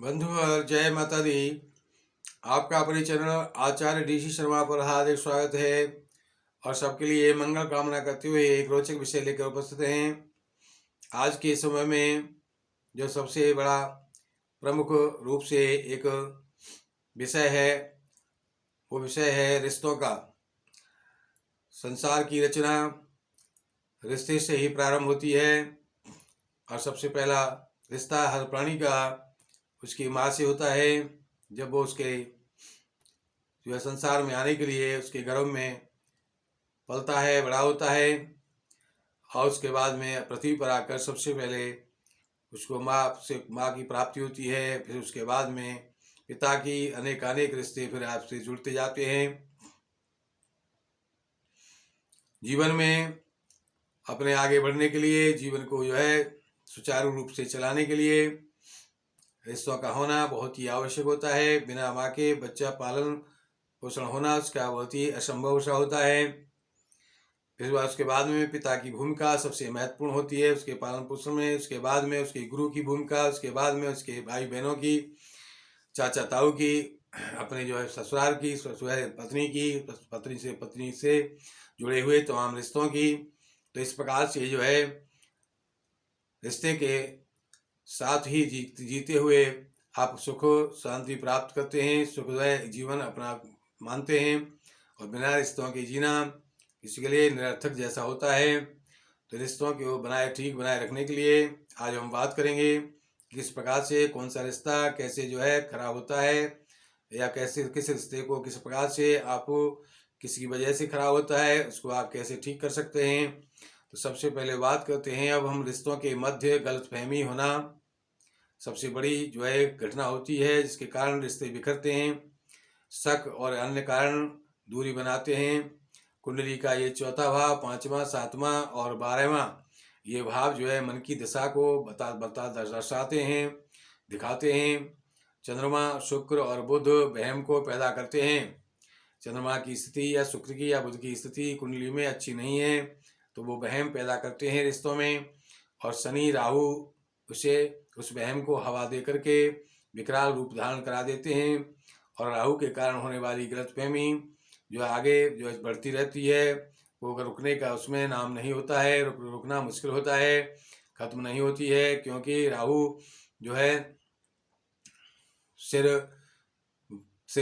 बंधु और जय माता दी। आपका अपने चैनल आचार्य डीसी शर्मा पर हार्दिक स्वागत है और सबके लिए मंगल कामना करते हुए एक रोचक विषय लेकर उपस्थित हैं। आज के समय में जो सबसे बड़ा प्रमुख रूप से एक विषय है वो विषय है रिश्तों का। संसार की रचना रिश्ते से ही प्रारंभ होती है और सबसे पहला रिश्ता हर प्राणी का उसकी माँ से होता है। जब वो उसके जो है संसार में आने के लिए उसके गर्भ में पलता है, बड़ा होता है और उसके बाद में पृथ्वी पर आकर सबसे पहले उसको माँ की प्राप्ति होती है। फिर उसके बाद में पिता की अनेक रिश्ते फिर आपसे जुड़ते जाते हैं। जीवन में अपने आगे बढ़ने के लिए, जीवन को जो है सुचारू रूप से चलाने के लिए रिश्तों का होना बहुत ही आवश्यक होता है। बिना माँ के बच्चा पालन पोषण होना उसका बहुत ही असंभव सा होता है। फिर उसके बाद में पिता की भूमिका सबसे महत्वपूर्ण होती है उसके पालन पोषण में। उसके बाद में उसके गुरु की भूमिका, उसके बाद में उसके भाई बहनों की, चाचा ताऊ की, अपने जो है ससुराल की, पत्नी की, पत्नी से जुड़े हुए तमाम रिश्तों की। तो इस प्रकार से जो है रिश्ते के साथ ही जीते हुए आप सुख शांति प्राप्त करते हैं, सुखदायक जीवन अपना मानते हैं। और बिना रिश्तों के जीना किसी के लिए निरर्थक जैसा होता है। तो रिश्तों को ठीक बनाए रखने के लिए आज हम बात करेंगे किस प्रकार से कौन सा रिश्ता कैसे जो है खराब होता है, या कैसे किस रिश्ते को किस प्रकार से आप किसी वजह से खराब होता है उसको आप कैसे ठीक कर सकते हैं। तो सबसे पहले बात करते हैं अब हम रिश्तों के मध्य गलतफहमी होना सबसे बड़ी जो है घटना होती है जिसके कारण रिश्ते बिखरते हैं। शक और अन्य कारण दूरी बनाते हैं। कुंडली का ये चौथा भाव, पांचवा, सातवां और 12वां ये भाव जो है मन की दशा को दर्शाते हैं, दिखाते हैं। चंद्रमा, शुक्र और बुध वहम को पैदा करते हैं। चंद्रमा की स्थिति या शुक्र की या बुध की स्थिति कुंडली में अच्छी नहीं है तो वो वहम पैदा करते हैं रिश्तों में। और शनि राहु उसे उस वहम को हवा दे करके विकराल रूप धारण करा देते हैं। और राहु के कारण होने वाली गलतफहमी जो आगे जो बढ़ती रहती है वो अगर रुकने का उसमें नाम नहीं होता है, रुकना मुश्किल होता है, खत्म नहीं होती है। क्योंकि राहु जो है सिर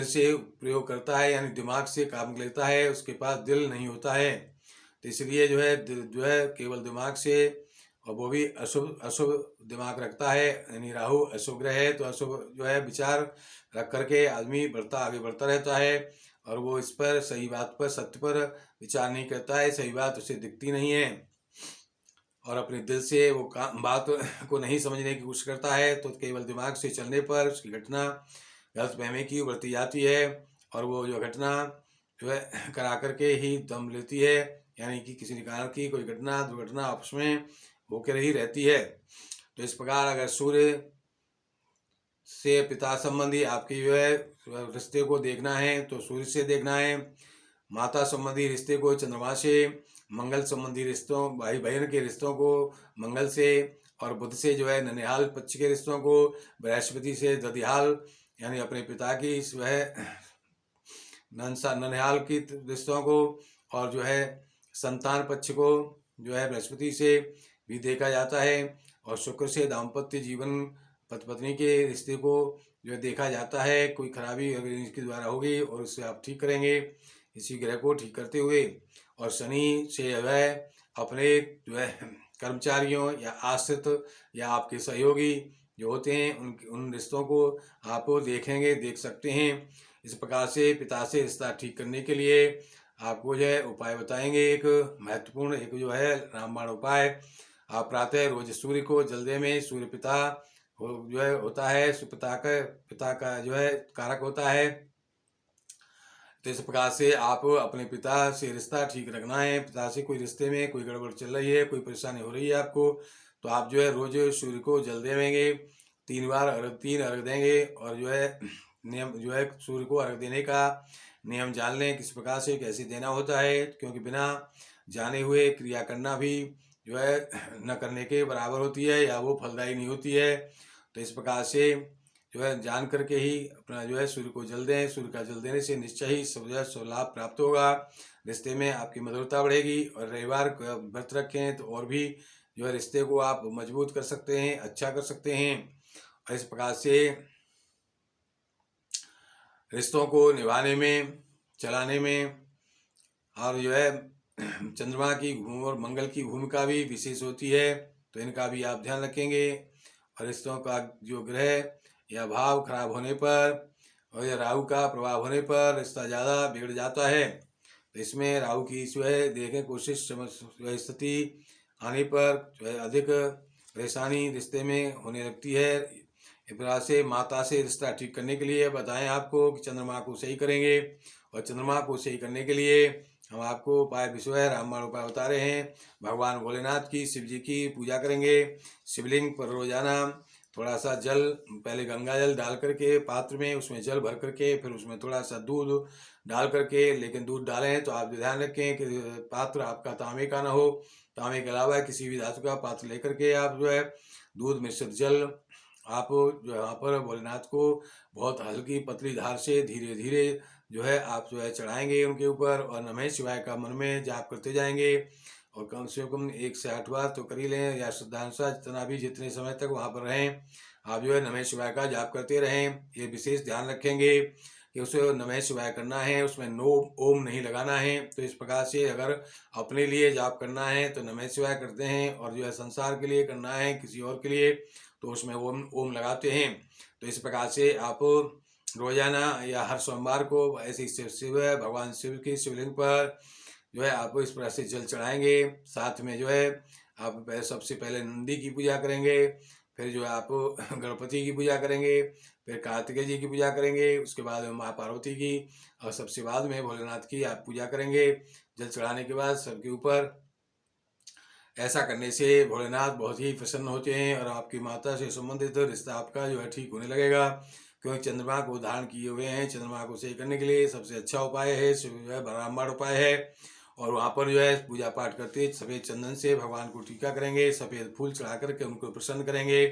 से प्रयोग करता है, यानी दिमाग से काम लेता है, उसके पास दिल नहीं होता है। तो इसलिए जो है केवल दिमाग से, और वो भी अशुभ दिमाग रखता है, यानी राहु अशुभ ग्रह है तो अशुभ जो है विचार रख करके आदमी आगे बढ़ता रहता है और वो इस पर सही बात पर सत्य पर विचार नहीं करता है, सही बात उसे दिखती नहीं है और अपने दिल से वो बात को नहीं समझने की कोशिश करता है। तो केवल दिमाग से चलने पर उसकी घटना गलतफहमी की बढ़ती जाती है और वो जो घटना जो है करा करके ही दम लेती है, यानी कि किसी कारण की कोई घटना दुर्घटना आपस में होकर ही रहती है। तो इस प्रकार अगर सूर्य से पिता संबंधी आपकी जो है रिश्ते को देखना है तो सूर्य से देखना है। माता संबंधी रिश्ते को चंद्रमा से, मंगल संबंधी रिश्तों भाई बहन के रिश्तों को मंगल से, और बुध से जो है ननिहाल पक्ष के रिश्तों को बृहस्पति से ददिहाल यानी अपने पिता की वह ननिहाल की रिश्तों को, और जो है संतान पक्ष को जो है बृहस्पति से भी देखा जाता है। और शुक्र से दाम्पत्य जीवन पति पत्नी के रिश्ते को जो है देखा जाता है। कोई खराबी अगर इसके द्वारा होगी और उससे आप ठीक करेंगे इसी ग्रह को ठीक करते हुए। और शनि से जो है अपने जो है कर्मचारियों या आश्रित या आपके सहयोगी जो होते हैं उन रिश्तों को आप देख सकते हैं। इस प्रकार से पिता से रिश्ता ठीक करने के लिए आपको जो है उपाय बताएंगे। एक महत्वपूर्ण एक जो है रामबाण उपाय, आप प्रातः रोज सूर्य को जल्दे में, सूर्य पिता जो है होता है, पिता का जो है कारक होता है। तो इस प्रकार से आप अपने पिता से रिश्ता ठीक रखना है। पिता से कोई रिश्ते में कोई गड़बड़ चल रही है, कोई परेशानी हो रही है आपको, तो आप जो है रोज सूर्य को जल देंगे, 3 बार तीन अर्घ देंगे। और जो है नियम जो है सूर्य को अर्घ देने का नियम जान लें किस प्रकार से कैसे देना होता है, क्योंकि बिना जाने हुए क्रिया करना भी जो है न करने के बराबर होती है या वो फलदायी नहीं होती है। तो इस प्रकार से जो है जान करके ही अपना जो है सूर्य को जल दें। सूर्य का जल देने से निश्चय ही सब लाभ प्राप्त होगा, रिश्ते में आपकी मधुरता बढ़ेगी। और रविवार को व्रत रखें तो और भी जो है रिश्ते को आप मजबूत कर सकते हैं, अच्छा कर सकते हैं। और इस प्रकार से रिश्तों को निभाने में, चलाने में, और जो है चंद्रमा की और मंगल की भूमिका भी विशेष होती है, तो इनका भी आप ध्यान रखेंगे। और रिश्तों का जो ग्रह या भाव खराब होने पर और या राहु का प्रभाव होने पर रिश्ता ज़्यादा बिगड़ जाता है। तो इसमें राहु की जो है देखें कोशिश स्थिति आने पर जो है अधिक परेशानी रिश्ते में होने लगती है। इस प्रकार से माता से रिश्ता ठीक करने के लिए बताएं आपको कि चंद्रमा को सही करेंगे। और चंद्रमा को सही करने के लिए हम आपको उपाय विषय रामबाण उपाय बता रहे हैं। भगवान भोलेनाथ की, शिव जी की पूजा करेंगे। शिवलिंग पर रोजाना थोड़ा सा जल, पहले गंगा जल डाल करके पात्र में, उसमें जल भर करके फिर उसमें थोड़ा सा दूध डाल करके, लेकिन दूध डालें तो आप ध्यान रखें कि पात्र आपका तांबे का ना हो। तांबे के अलावा किसी भी धातु का पात्र लेकर के आप जो है दूध मिश्रित जल आप जो यहाँ पर भोलेनाथ को बहुत हल्की पतली धार से धीरे धीरे जो है आप जो है चढ़ाएंगे उनके ऊपर। और नमः शिवाय का मन में जाप करते जाएंगे। और कम से कम 1 से 8 बार तो कर ही लें, या श्रद्धानुसार जितना भी जितने समय तक वहाँ पर रहें आप जो है नमः शिवाय का जाप करते रहें। ये विशेष ध्यान रखेंगे कि उसे नमः शिवाय करना है, उसमें नो ओम नहीं लगाना है। तो इस प्रकार से अगर अपने लिए जाप करना है तो नमः शिवाय करते हैं, और जो है संसार के लिए करना है किसी और के लिए तो उसमें ओम ओम लगाते हैं। तो इस प्रकार से आप रोजाना या हर सोमवार को ऐसे शिव भगवान शिव की शिवलिंग पर जो है आप इस प्रकार से जल चढ़ाएंगे। साथ में जो है आप सबसे पहले नंदी की पूजा करेंगे, फिर जो है आप गणपति की पूजा करेंगे, फिर कार्तिकेय जी की पूजा करेंगे, उसके बाद माँ पार्वती की, और सबसे बाद में भोलेनाथ की आप पूजा करेंगे जल चढ़ाने के बाद सबके ऊपर। ऐसा करने से भोलेनाथ बहुत ही प्रसन्न होते हैं और आपकी माता से संबंधित रिश्ता आपका जो है ठीक होने लगेगा। क्योंकि चंद्रमा को धारण किए हुए हैं, चंद्रमा को सही करने के लिए सबसे अच्छा उपाय है जो है ब्राह्मण उपाय है। और वहाँ पर जो है पूजा पाठ करते सफ़ेद चंदन से भगवान को टीका करेंगे, सफ़ेद फूल चढ़ा करके उनको प्रसन्न करेंगे,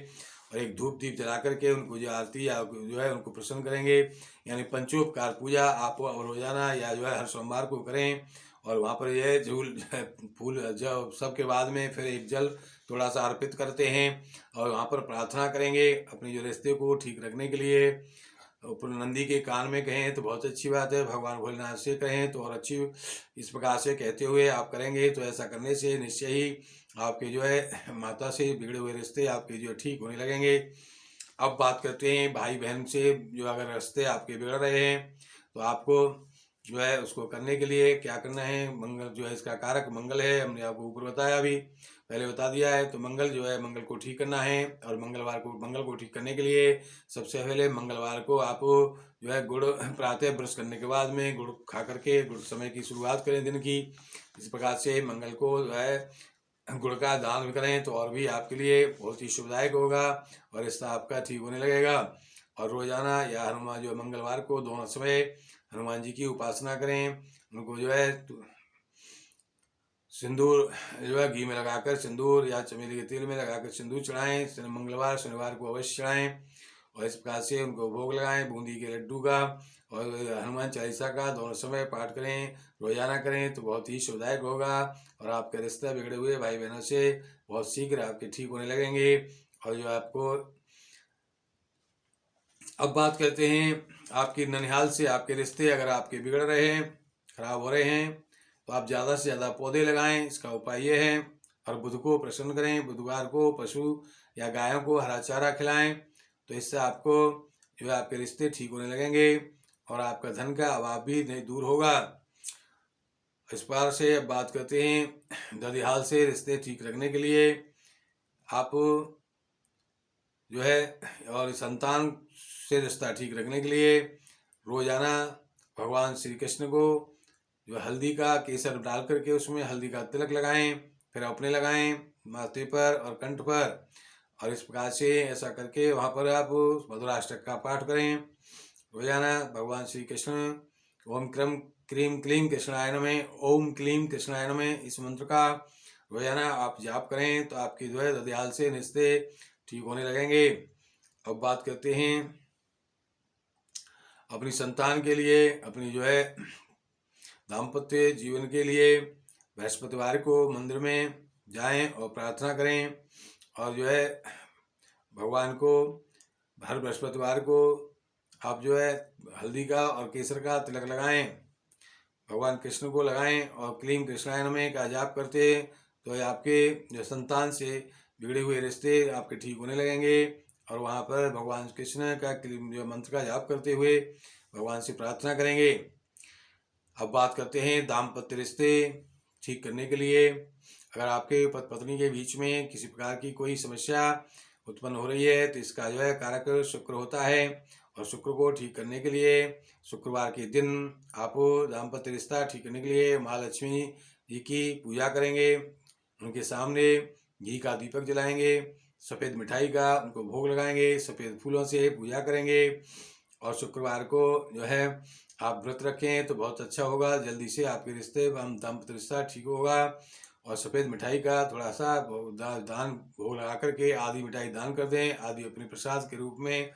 और एक धूप दीप जला करके उनको जो आरती या जो है उनको प्रसन्न करेंगे। यानी पंचोपकार पूजा आप रोजाना या जो है हर सोमवार को करें। और वहाँ पर यह झूल फूल जब सबके बाद में फिर एक जल थोड़ा सा अर्पित करते हैं, और वहाँ पर प्रार्थना करेंगे अपने जो रिश्ते को ठीक रखने के लिए। ऊपर नंदी के कान में कहें तो बहुत अच्छी बात है, भगवान भोलेनाथ से कहें तो और अच्छी। इस प्रकार से कहते हुए आप करेंगे तो ऐसा करने से निश्चय ही आपके जो है माता से बिगड़े हुए रिश्ते आपके जो ठीक होने लगेंगे। अब बात करते हैं भाई बहन से, जो अगर रिश्ते आपके बिगड़ रहे हैं तो आपको जो है उसको करने के लिए क्या करना है। मंगल जो है इसका कारक मंगल है, हमने आपको ऊपर बताया, अभी पहले बता दिया है। तो मंगल जो है मंगल को ठीक करना है, और मंगल को ठीक करने के लिए सबसे पहले मंगलवार को आप जो है गुड़ प्रातः ब्रश करने के बाद में गुड़ खा करके गुड़ समय की शुरुआत करें दिन की। इस प्रकार से मंगल को जो है गुड़ का दान भी करें तो और भी आपके लिए बहुत ही शुभदायक होगा, और रिश्ता आपका ठीक होने लगेगा। और रोजाना या हनुमान जो मंगलवार को दोनों समय हनुमान जी की उपासना करें, उनको जो है सिंदूर जो है घी में लगाकर सिंदूर या चमेली के तेल में लगाकर सिंदूर चढ़ाएं। मंगलवार शनिवार को अवश्य चढ़ाएं, और इस प्रकार से उनको भोग लगाएं बूंदी के लड्डू का और हनुमान चालीसा का दोनों समय पाठ करें, रोजाना करें तो बहुत ही शुभदायक होगा। और आपके रिश्ते बिगड़े हुए भाई बहनों से बहुत शीघ्र आपके ठीक होने लगेंगे। और जो आपको अब बात करते हैं आपकी ननिहाल से आपके रिश्ते अगर आपके बिगड़ रहे हैं, खराब हो रहे हैं, तो आप ज़्यादा से ज़्यादा पौधे लगाएं। इसका उपाय ये है। और बुध को प्रसन्न करें, बुधवार को पशु या गायों को हरा चारा खिलाएं, तो इससे आपको जो है आपके रिश्ते ठीक होने लगेंगे, और आपका धन का अभाव भी नहीं दूर होगा। इस बार से अब बात करते हैं ददिहाल से रिश्ते ठीक रखने के लिए आप जो है, और संतान से रिश्ता ठीक रखने के लिए रोजाना भगवान श्री कृष्ण को जो हल्दी का केसर डाल करके उसमें हल्दी का तिलक लगाएं, फिर अपने लगाएं माथे पर और कंठ पर। और इस प्रकार से ऐसा करके वहाँ पर आप मधुराष्टक का पाठ करें रोजाना। भगवान श्री कृष्ण ओम क्रम क्रीम क्लीम कृष्णाय नमः, ओम क्लीम कृष्णाय नमः, इस मंत्र का रोजाना आप जाप करें तो आपकी जो है ददियाल से रिश्ते ठीक होने लगेंगे। अब बात करते हैं अपनी संतान के लिए, अपनी जो है दाम्पत्य जीवन के लिए बृहस्पतिवार को मंदिर में जाएं और प्रार्थना करें। और जो है भगवान को हर बृहस्पतिवार को आप जो है हल्दी का और केसर का तिलक लगाएं, भगवान कृष्ण को लगाएं और क्लीम कृष्णाय नमः का जाप करते तो आपके जो संतान से बिगड़े हुए रिश्ते आपके ठीक होने लगेंगे। और वहाँ पर भगवान कृष्ण का क्लीम जो मंत्र का जाप करते हुए भगवान से प्रार्थना करेंगे। अब बात करते हैं दाम्पत्य रिश्ते ठीक करने के लिए। अगर आपके पति पत्नी के बीच में किसी प्रकार की कोई समस्या उत्पन्न हो रही है तो इसका जो है कारक शुक्र होता है। और शुक्र को ठीक करने के लिए शुक्रवार के दिन आप दाम्पत्य रिश्ता ठीक करने के लिए महालक्ष्मी जी की पूजा करेंगे, उनके सामने घी का दीपक जलाएंगे, सफ़ेद मिठाई का उनको भोग लगाएंगे, सफ़ेद फूलों से पूजा करेंगे। और शुक्रवार को जो है आप व्रत रखें तो बहुत अच्छा होगा, जल्दी से आपके रिश्ते दाम्पत्य रिश्ता ठीक होगा। और सफ़ेद मिठाई का थोड़ा सा दान भोग लगा करके आधी मिठाई दान कर दें, आधी अपने प्रसाद के रूप में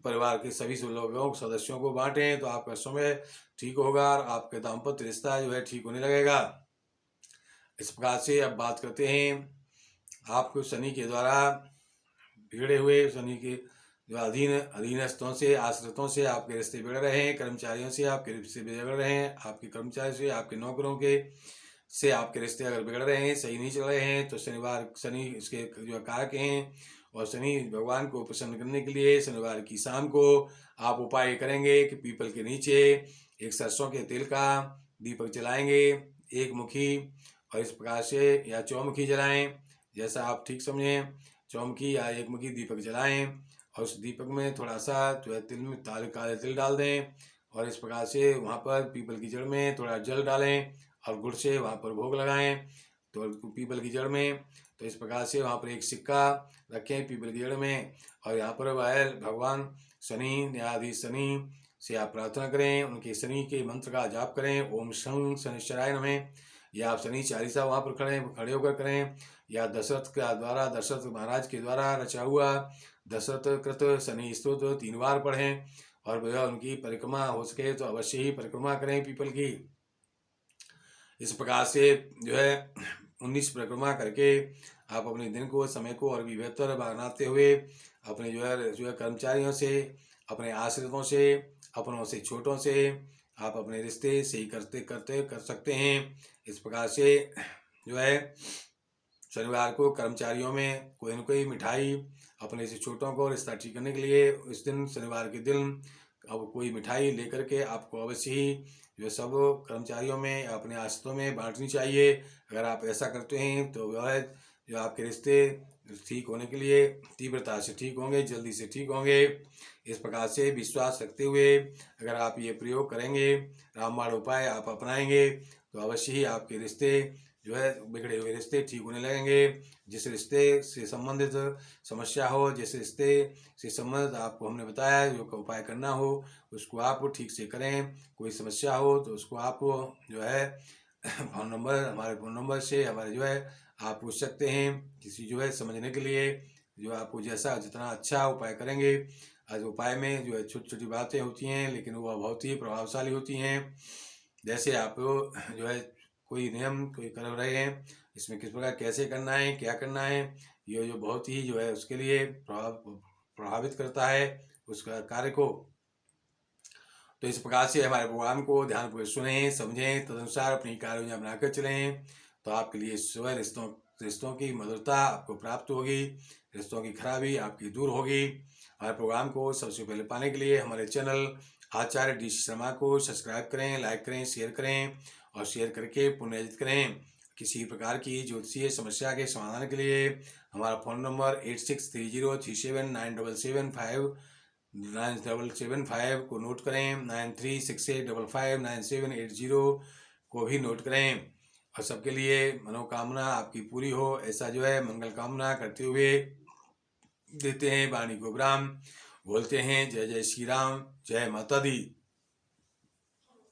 परिवार के सभी लोगों सदस्यों को बांटें तो आपका समय ठीक होगा और आपका दाम्पत्य रिश्ता जो है ठीक होने लगेगा। इस प्रकार से अब बात करते हैं आपको शनि के द्वारा बिगड़े हुए, शनि के जो अधीनस्थों से आश्रितों से आपके रिश्ते बिगड़ रहे हैं, कर्मचारियों से आपके रिश्ते बिगड़ रहे हैं, आपके कर्मचारी से, आपके नौकरों के से आपके रिश्ते अगर बिगड़ रहे हैं, सही नहीं चल रहे हैं तो शनि इसके जो कारक हैं। और शनि भगवान को प्रसन्न करने के लिए शनिवार की शाम को आप उपाय करेंगे कि पीपल के नीचे एक सरसों के तेल का दीपक जलाएंगे, एक मुखी, और इस प्रकार से या चौमुखी जलाएं, जैसा आप ठीक समझें, चौमुखी या एक मुखी दीपक जलाएं और उस दीपक में थोड़ा सा जो है तिल में काले तिल डाल दें और इस प्रकार से वहाँ पर पीपल की जड़ में थोड़ा जल डालें और गुड़ से वहाँ पर भोग लगाएं तो पीपल की जड़ में। तो इस प्रकार से वहाँ पर एक सिक्का रखें पीपल की जड़ में और यहाँ पर वह भगवान शनि न्यायाधीश शनि से आप प्रार्थना करें, उनके शनि के मंत्र का जाप करें, ओम शं शनिश्चराय नमः, या आप शनि चालीसा वहाँ पर खड़े होकर करें, या दशरथ महाराज के द्वारा रचा हुआ दशरथ कृत शनि स्तोत्र 3 बार पढ़ें और वह उनकी परिक्रमा हो सके तो अवश्य ही परिक्रमा करें पीपल की। इस प्रकार से जो है 19 परिक्रमा करके आप अपने दिन को, समय को और भी बेहतर बनाते हुए अपने जो है कर्मचारियों से, अपने आश्रितों से, अपनों से, छोटों से आप अपने रिश्ते सही कर सकते हैं। इस प्रकार से जो है शनिवार को कर्मचारियों में कोई न कोई मिठाई अपने से छोटों को रिश्ता ठीक करने के लिए इस दिन शनिवार के दिन अब कोई मिठाई लेकर के आपको अवश्य ही जो सब कर्मचारियों में अपने आश्रितों में बांटनी चाहिए। अगर आप ऐसा करते हैं तो वह जो आपके रिश्ते ठीक होने के लिए तीव्रता से ठीक होंगे, जल्दी से ठीक होंगे। इस प्रकार से विश्वास रखते हुए अगर आप ये प्रयोग करेंगे, रामबाण उपाय आप अपनाएंगे तो अवश्य ही आपके रिश्ते जो है बिगड़े हुए रिश्ते ठीक होने लगेंगे। जिस रिश्ते से संबंधित समस्या हो, जिस रिश्ते से संबंधित आपको हमने बताया जो उपाय करना हो उसको आप ठीक से करें। कोई समस्या हो तो उसको आप जो है हमारे फ़ोन नंबर से हमारे जो है आप पूछ सकते हैं किसी जो है समझने के लिए, जो आपको जैसा जितना अच्छा उपाय करेंगे। आज उपाय में जो है छोटी छोटी बातें होती हैं लेकिन वह बहुत ही प्रभावशाली होती हैं। जैसे आप जो है कोई नियम कोई कर रहे हैं, इसमें किस प्रकार कैसे करना है, क्या करना है, ये जो बहुत ही जो है उसके लिए प्रभावित करता है उसका कार्य को। तो इस प्रकार से हमारे प्रोग्राम को ध्यानपूर्वक सुनें, समझें, तदनुसार अपनी कार्य योजना बनाकर चलें तो आपके लिए स्वयं रिश्तों की मधुरता आपको प्राप्त होगी, रिश्तों की खराबी आपकी दूर होगी। हमारे प्रोग्राम को सबसे पहले पाने के लिए हमारे चैनल आचार्य डी शर्मा को सब्सक्राइब करें, लाइक करें, शेयर करें और शेयर करके पुण्यजित करें। किसी प्रकार की ज्योतिषीय समस्या के समाधान के लिए हमारा फ़ोन नंबर 8630379775 को नोट करें, 9368559780 को भी नोट करें। और सबके लिए मनोकामना आपकी पूरी हो ऐसा जो है मंगल कामना करते हुए देते हैं वाणी को विराम, बोलते हैं जय जय श्री राम, जय माता दी।